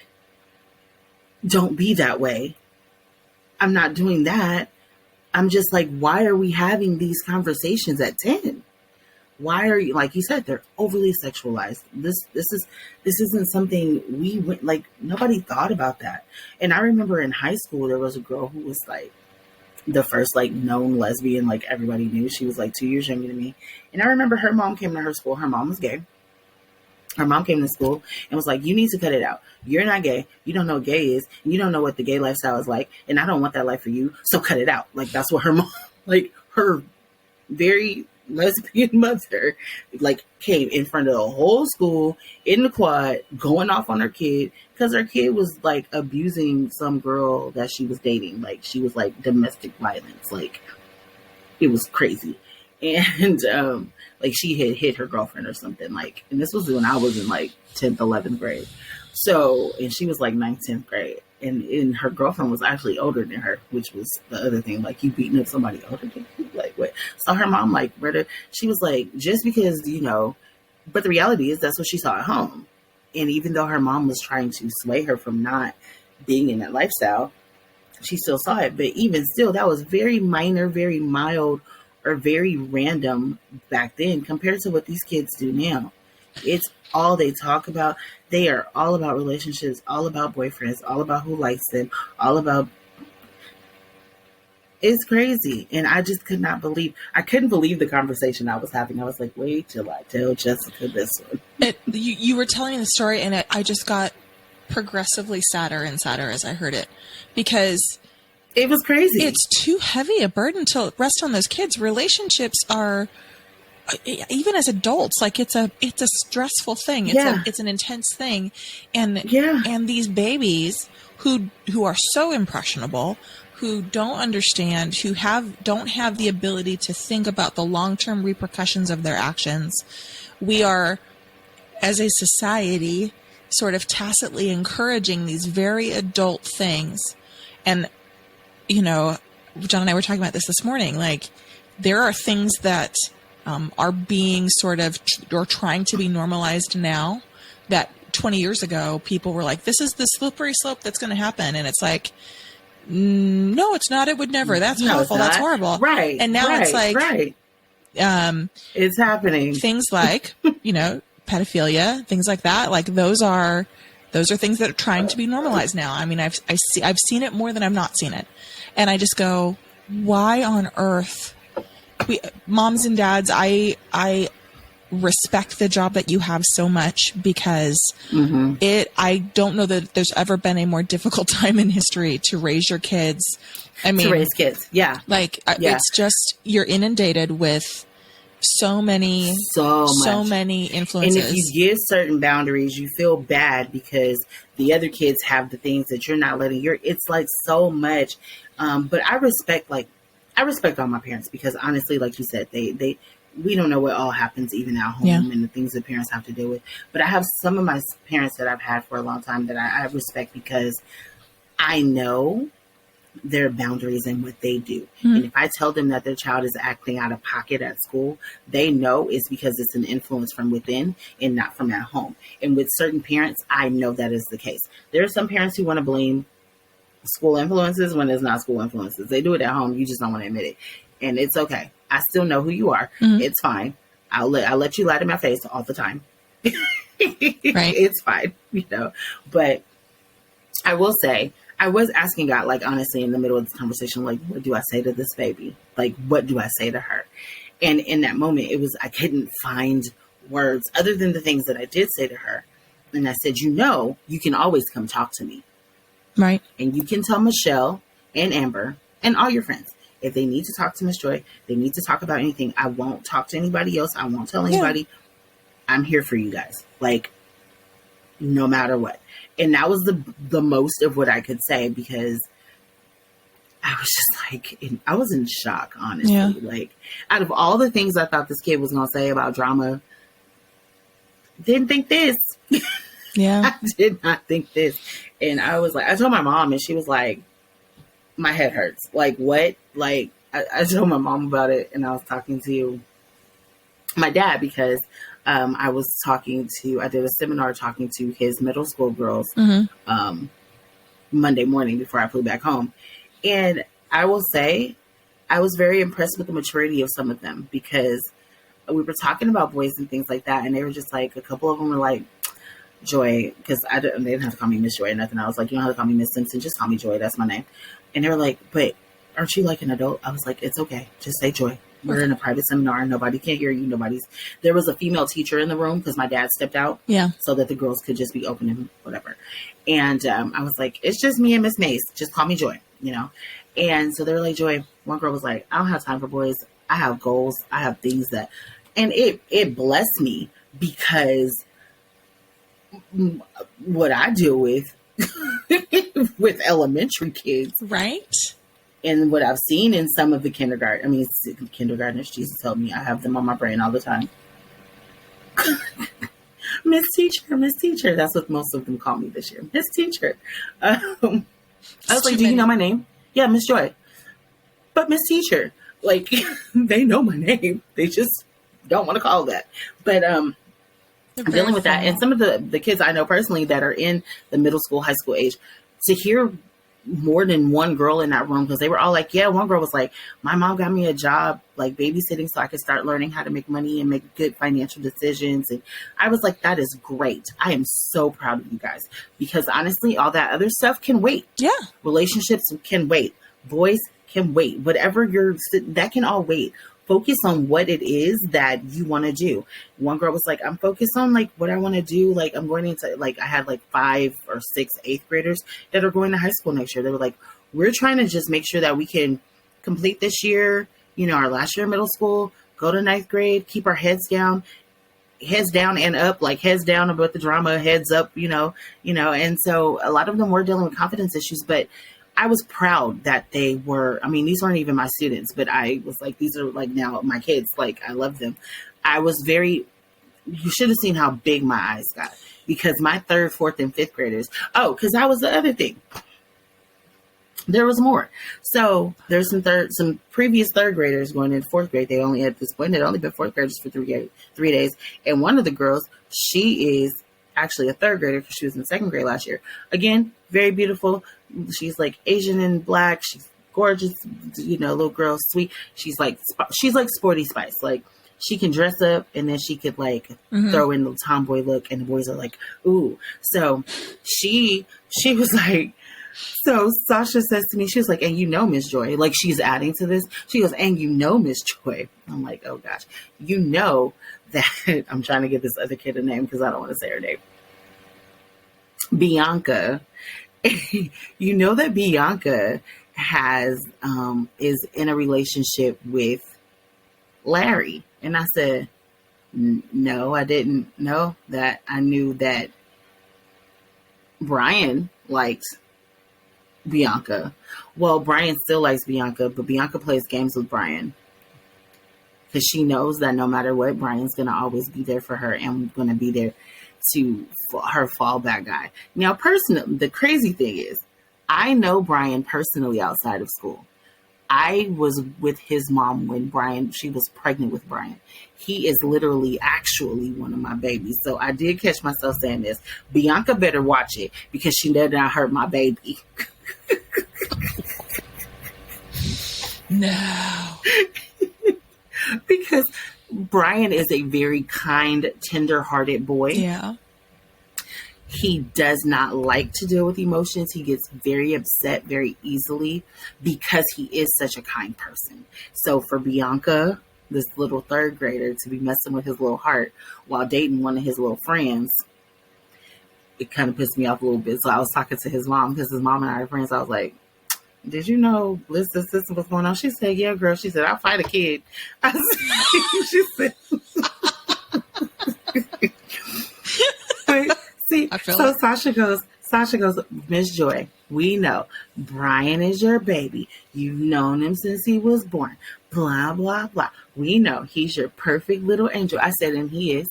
don't be that way. I'm not doing that. I'm just like, why are we having these conversations at 10? Why are you, like you said, they're overly sexualized. This isn't something we went, like, nobody thought about that. And I remember in high school, there was a girl who was like the first like known lesbian, like everybody knew. She was like 2 years younger than me. And I remember her mom came to her school. Her mom was gay. Her mom came to school and was like, "You need to cut it out. You're not gay. You don't know what gay is. And you don't know what the gay lifestyle is like. And I don't want that life for you. So cut it out." Like, that's what her mom, like her very lesbian mother, like came in front of the whole school in the quad, going off on her kid, because her kid was like abusing some girl that she was dating. Like, she was like domestic violence. Like, it was crazy. And like, she had hit her girlfriend or something. Like, and this was when I was in like 10th, 11th grade. So, and she was like 9th, 10th grade. And her girlfriend was actually older than her, which was the other thing. Like, you beating up somebody older than you? Like, what? So her mom, like, she was like, just because, but the reality is that's what she saw at home. And even though her mom was trying to sway her from not being in that lifestyle, she still saw it. But even still, that was very minor, very mild, or very random back then compared to what these kids do now. It's all they talk about. They are all about relationships, all about boyfriends, all about who likes them, all about. It's crazy. And I just I couldn't believe the conversation I was having. I was like, wait till I tell Jessica this one. You were telling the story, and I just got progressively sadder and sadder as I heard it, because it was crazy. It's too heavy a burden to rest on those kids. Relationships are, even as adults, like it's a stressful thing. It's an intense thing. And these babies who are so impressionable, who don't understand, who don't have the ability to think about the long-term repercussions of their actions. We are, as a society, sort of tacitly encouraging these very adult things. And, you know, John and I were talking about this morning. Like, there are things that are being sort of or trying to be normalized now that 20 years ago people were like, this is the slippery slope that's going to happen. And it's like, no, it's not. It would never. That's awful. That's horrible. Right. And now it's like, it's happening. Things like, you know, pedophilia, things like that. Like those are things that are trying to be normalized now. I mean, I've seen it more than I've not seen it. And I just go, why on earth? Moms and dads, I respect the job that you have so much, because I don't know that there's ever been a more difficult time in history to raise your kids. I mean, to raise kids. Yeah. Like it's just, you're inundated with so many influences. And if you give certain boundaries, you feel bad because the other kids have the things that you're not letting it's like so much. But I respect all my parents, because honestly, like you said, we don't know what all happens even at home and the things that parents have to deal with. But I have some of my parents that I've had for a long time that I respect, because I know their boundaries and what they do. And if I tell them that their child is acting out of pocket at school, they know it's because it's an influence from within and not from at home. And with certain parents, I know that is the case. There are some parents who want to blame school influences when it's not school influences. They do it at home. You just don't want to admit it. And it's okay. I still know who you are. It's fine. I'll let you lie to my face all the time. Right. It's fine, you know. But I will say, I was asking God, like, honestly, in the middle of this conversation, like, what do I say to this baby? Like, what do I say to her? And in that moment, I couldn't find words other than the things that I did say to her. And I said, you know, you can always come talk to me. Right. And you can tell Michelle and Amber and all your friends, if they need to talk to Miss Joy, they need to talk about anything. I won't talk to anybody else. I won't tell anybody. Yeah. I'm here for you guys. Like, no matter what. And that was the most of what I could say, because I was just like, I was in shock, honestly. Yeah. Like, out of all the things I thought this kid was going to say about drama, didn't think this. Yeah. I did not think this. And I was like, I told my mom, and she was like, my head hurts. Like, what? Like, I told my mom about it, and I was talking to my dad, because I did a seminar talking to his middle school girls Monday morning before I flew back home. And I will say, I was very impressed with the maturity of some of them, because we were talking about boys and things like that. And they were just like, a couple of them were like, Joy, because they didn't have to call me Miss Joy or nothing. I was like, you don't have to call me Miss Simpson. Just call me Joy. That's my name. And they were like, but aren't you like an adult? I was like, it's okay. Just say Joy. We're in a private seminar. Nobody can hear you. There was a female teacher in the room, because my dad stepped out. Yeah. So that the girls could just be open and whatever. And I was like, it's just me and Miss Mace. Just call me Joy, you know? And so they were like, Joy. One girl was like, I don't have time for boys. I have goals. I have things and it blessed me, because what I deal with with elementary kids. Right. And what I've seen in some of the kindergartners, Jesus help me, I have them on my brain all the time. Miss Teacher. That's what most of them call me this year. Miss Teacher. I was like, do you know my name? Yeah, Miss Joy. But Miss Teacher, like, they know my name. They just don't want to call that. But I'm dealing with that. And some of the kids I know personally that are in the middle school, high school age, to hear more than one girl in that room, because they were all like, yeah, one girl was like, my mom got me a job like babysitting so I could start learning how to make money and make good financial decisions. And I was like, that is great. I am so proud of you guys, because honestly, all that other stuff can wait. Yeah. Relationships can wait. Boys can wait. Whatever that can all wait. Focus on what it is that you want to do. One girl was like, I'm focused on like what I want to do. Like I'm going into like, I had like 5 or 6 8th graders that are going to high school next year. They were like, we're trying to just make sure that we can complete this year, you know, our last year of middle school, go to 9th grade, keep our heads down and up, like heads down about the drama, heads up, you know. And so a lot of them were dealing with confidence issues, but I was proud that they were, I mean, these weren't even my students, but I was like, these are like now my kids, like I love them. I was you should have seen how big my eyes got, because my 3rd, 4th, and 5th graders, because that was the other thing. There was more. So there's some previous 3rd graders going into 4th grade. They only at this point, had only been 4th graders for 3 days. And one of the girls, she is actually a 3rd grader because she was in 2nd grade last year. Again, very beautiful. She's like Asian and black. She's gorgeous, you know, little girl, sweet. She's like Sporty Spice. Like she can dress up and then she could like throw in the tomboy look, and the boys are like, ooh. So she was like, so Sasha says to me, she was like, and you know, Miss Joy, like she's adding to this. She goes, and you know, Miss Joy. I'm like, oh gosh, you know that I'm trying to give this other kid a name because I don't want to say her name. Bianca. You know that Bianca is in a relationship with Larry. And I said, no, I didn't know that. I knew that Brian liked Bianca. Well, Brian still likes Bianca, but Bianca plays games with Brian because she knows that no matter what, Brian's going to always be there for her and going to be there to her fallback guy. Now, personally, the crazy thing is, I know Brian personally outside of school. I was with his mom when she was pregnant with Brian. He is literally actually one of my babies. So I did catch myself saying this. Bianca better watch it because she did not hurt my baby. No. Because Brian is a very kind, tender-hearted boy. Yeah. He does not like to deal with emotions. He gets very upset very easily because he is such a kind person. So for Bianca, this little 3rd grader, to be messing with his little heart while dating one of his little friends, it kind of pissed me off a little bit. So I was talking to his mom because his mom and I are friends. I was like, did you know this what's going on? She said, yeah, girl. She said, I'll fight a kid. I said, she said, but see, so it. Sasha goes, Miss Joy, we know Brian is your baby. You've known him since he was born. Blah, blah, blah. We know he's your perfect little angel. I said, and he is.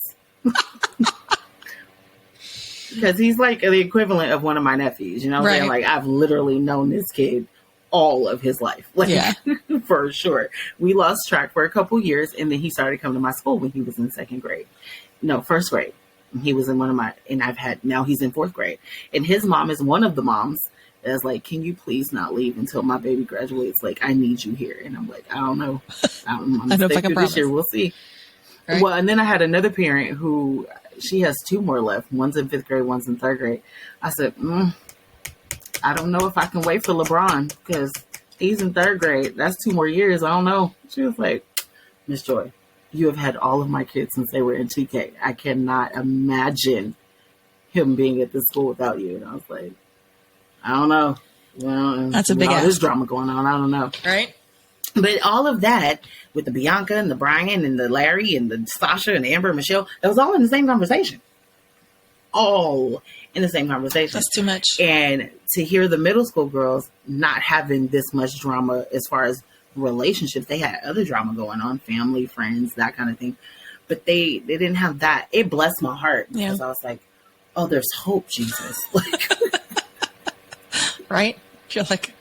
Because he's like the equivalent of one of my nephews. You know what I'm saying? Like, I've literally known this kid all of his life. Like, yeah. For sure. We lost track for a couple years, and then he started coming to my school when he was in 2nd grade. No, 1st grade. He was in now he's in 4th grade. And his mom is one of the moms that's like, can you please not leave until my baby graduates? Like, I need you here. And I'm like, I don't know. I'm I don't know if I can promise. This year. We'll see. Right. Well, and then I had another parent who, she has 2 more left. One's in 5th grade, one's in 3rd grade. I said, I don't know if I can wait for LeBron because he's in 3rd grade. That's 2 more years. I don't know. She was like, Miss Joy, you have had all of my kids since they were in TK. I cannot imagine him being at this school without you. And I was like, I don't know. Well, that's a big all this drama going on. I don't know. Right. But all of that with the Bianca and the Brian and the Larry and the Sasha and the Amber and Michelle, that was all in the same conversation. All in the same conversation. That's too much. And to hear the middle school girls not having this much drama as far as relationships, they had other drama going on, family, friends, that kind of thing. But they didn't have that. It blessed my heart because I was like, oh, there's hope, Jesus. Like, right? Feel like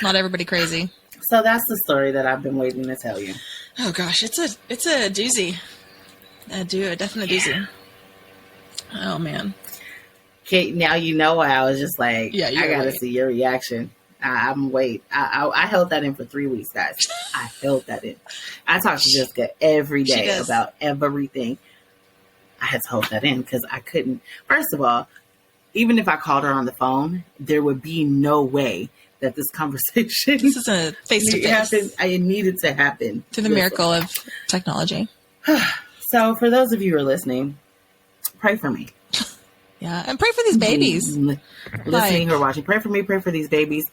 not everybody crazy. So that's the story that I've been waiting to tell you. Oh gosh, it's a doozy. A definite doozy. Oh man. Okay, now you know why I was just like, I gotta see your reaction. I'm wait. I held that in for 3 weeks, guys. I held that in. I talk to Jessica every day about everything. I had to hold that in because I couldn't. First of all, even if I called her on the phone, there would be no way that this conversation This is a face-to-face. I needed to happen. Through the miracle of technology. So for those of you who are listening, pray for me. Yeah, and pray for these babies. Listening or watching, pray for me, pray for these babies.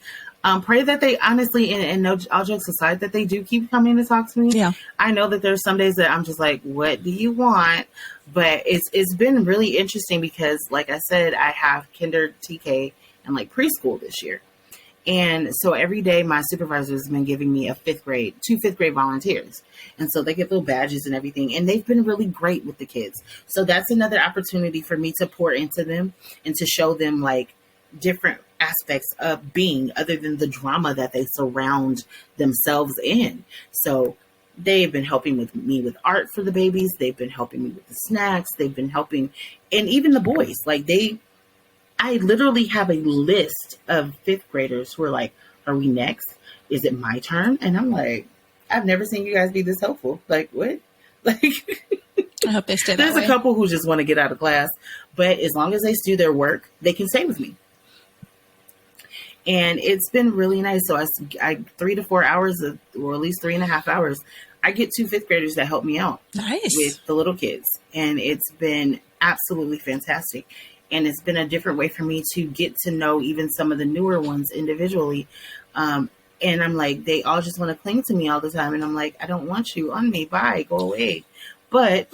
Pray that they honestly, and no, all jokes aside, that they do keep coming to talk to me. Yeah. I know that there's some days that I'm just like, what do you want? But it's been really interesting because, like I said, I have kinder, TK, and like preschool this year. And so every day my supervisor has been giving me two fifth grade volunteers. And so they get little badges and everything. And they've been really great with the kids. So that's another opportunity for me to pour into them and to show them like different aspects of being other than the drama that they surround themselves in. So they've been helping me with art for the babies. They've been helping me with the snacks. They've been helping, and even the boys, I literally have a list of fifth graders who are like, are we next? Is it my turn? And I'm like, I've never seen you guys be this helpful. Like, what? Like, I hope they stay that way. There's a couple who just want to get out of class, but as long as they do their work, they can stay with me. And it's been really nice. So I 3 to 4 hours, or at least 3.5 hours, I get 2 fifth graders that help me out with the little kids. And it's been absolutely fantastic. And it's been a different way for me to get to know even some of the newer ones individually. And I'm like, they all just want to cling to me all the time. And I'm like, I don't want you on me. Bye. Go away. But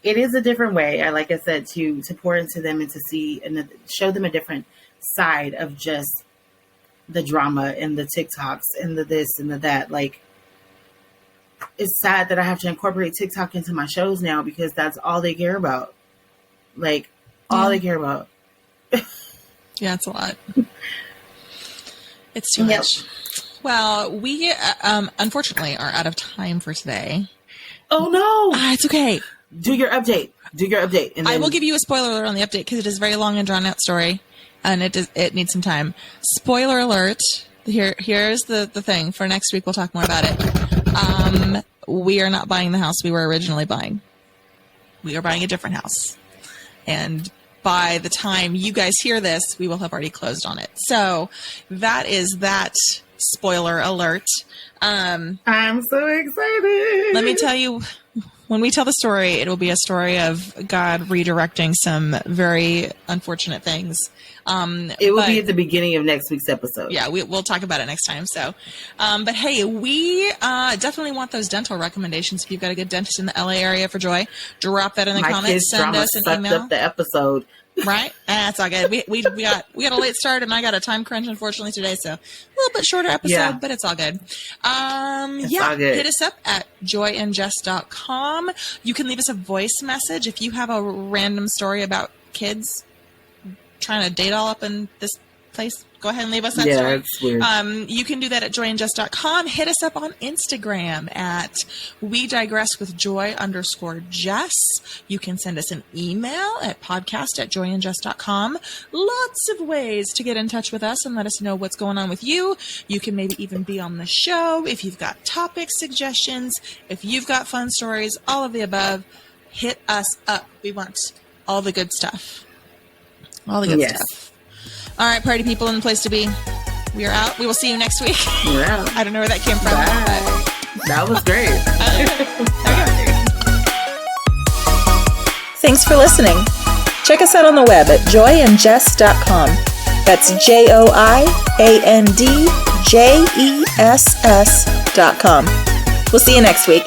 it is a different way, like I said, to pour into them and to see and show them a different side of just the drama and the TikToks and the this and the that. Like, it's sad that I have to incorporate TikTok into my shows now because that's all they care about. Like, all they care about. Yeah, it's a lot. It's too much. Well, we unfortunately are out of time for today. Oh no! It's okay. Do your update. And then I will give you a spoiler alert on the update because it is a very long and drawn out story, and it needs some time. Spoiler alert. Here's the thing. For next week, we'll talk more about it. We are not buying the house we were originally buying. We are buying a different house. And by the time you guys hear this, we will have already closed on it. So that is that spoiler alert. I'm so excited. Let me tell you, when we tell the story, it will be a story of God redirecting some very unfortunate things. It will be at the beginning of next week's episode. Yeah, we'll talk about it next time. So, but hey, we definitely want those dental recommendations. If you've got a good dentist in the LA area for Joy, drop that in the comments. Send us an email. Up the episode. Right? That's all good. We got a late start and I got a time crunch unfortunately today, so a little bit shorter episode, but it's all good. All good. Hit us up at joyandjess.com. You can leave us a voice message if you have a random story about kids trying to date all up in this place. Go ahead and leave us that story. Yeah, it's weird. You can do that at joyandjess.com. Hit us up on Instagram at @WeDigressWithJoy_Jess. You can send us an email at podcast@joyandjess.com. Lots of ways to get in touch with us and let us know what's going on with you. You can maybe even be on the show if you've got topic suggestions, if you've got fun stories, all of the above. Hit us up. We want all the good stuff. All the good stuff. All right, party people in the place to be. We are out. We will see you next week. We're out. I don't know where that came from. That was great. Thanks for listening. Check us out on the web at joyandjess.com. That's JOIANDJESS.com. We'll see you next week.